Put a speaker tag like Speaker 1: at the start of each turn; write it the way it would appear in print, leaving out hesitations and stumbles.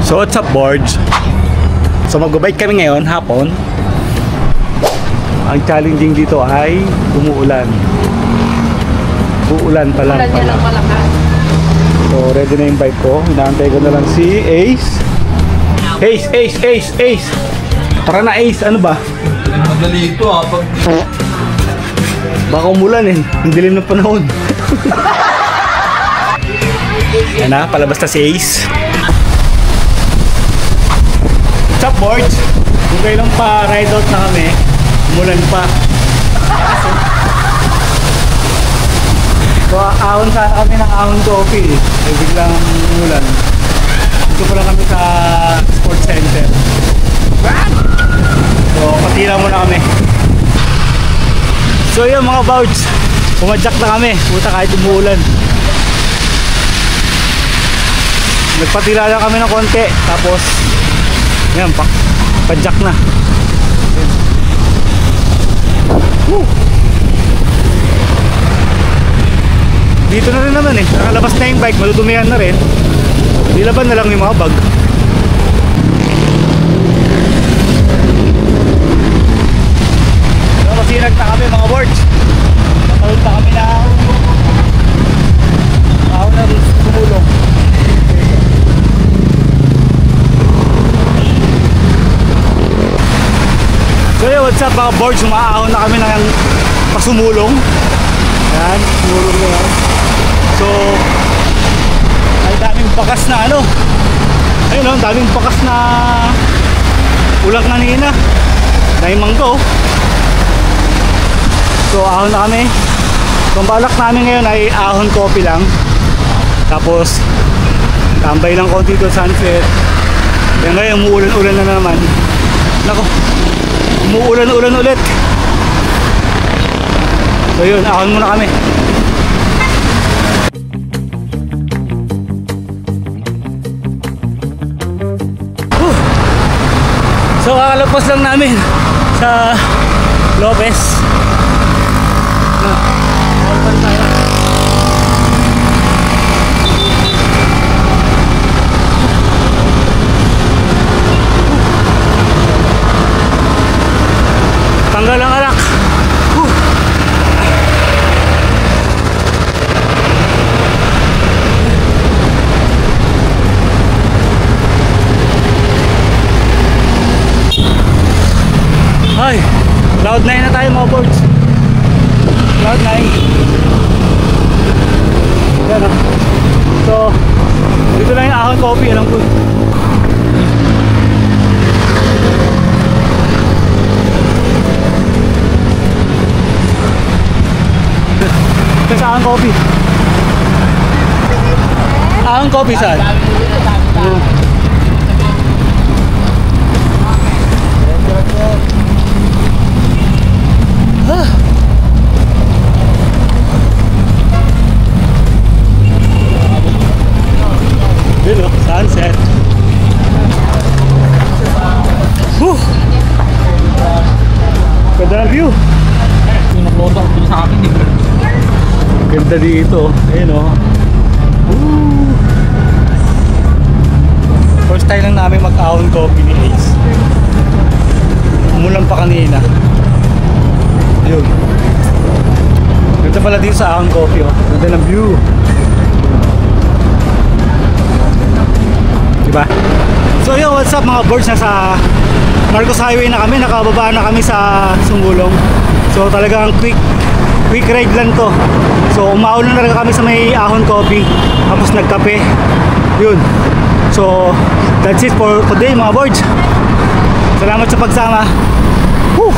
Speaker 1: So what's up, boards? So mag-bike kami ngayon, hapon. Ang challenging dito ay umuulan. Uulan pa lang pala. So ready na yung bike ko. Inaantay ko na lang si Ace. Ace. Tara na, Ace, ano ba?
Speaker 2: Madali ito ha.
Speaker 1: Baka umulan eh. Ang dilim ng panahon. Yan na, palabas na si Ace. What's up, boards? Kung kayo lang pa ride out na kami, umulan pa. So, ahon sana kami ng ahon coffee. Ay biglang umulan. Dito pa lang kami sa sports center. So, patira muna kami. So yun mga boards, pumadyak na kami. Puta, kahit umuulan. Nagpatira lang kami ng konti. Tapos yan, padyak na. Dito na rin naman eh. Nakalabas na yung bike, madudumihan na rin. Nilaban na lang yung mga bag. So masinag na kami mga boards. Nakalun pa kami na ako na rin sumulong. So yeah, what's up mga boards? Umaahon na kami ng pasumulong. Yan, sumulong na yan. So ay daming bakas na ano. Ayun o, daming bakas na ulang kanina. Dahil manggo. So ahon na kami. So ang balak namin ngayon ay ahon coffee lang. Tapos tambay lang konti doon sunset. Yan ngayon umuulan-ulan na naman. Nako, umuulan-ulan ulit. So yun, ahon muna kami. So kakalapos lang namin sa Lopez. Tanggal ang alak. Ay, cloud 9 na tayo mga boards. Cloud 9. Yan o. So, dito lang yung ahon coffee. Alam ko. Ito sa ahon coffee. Ahon coffee saan? Yun o, sunset. Ganda ng view.
Speaker 2: Pinakloto ko sa akin eh.
Speaker 1: Ganda dito. Ayun o. First time lang namin mag-ahon coffee ni Ace. Umulan pa kanina. Ayun. Ganda pala dito sa ahon coffee o. Ganda ng view. Diba? So yun, what's up mga boards? Nasa Marcos Highway na kami. Nakababa na kami sa Sumulong. So talagang quick ride lang to. So umaulan na rin kami sa may ahon coffee. Tapos nagkape. Yun. So that's it for today mga boards. Salamat sa pagsama. Woo!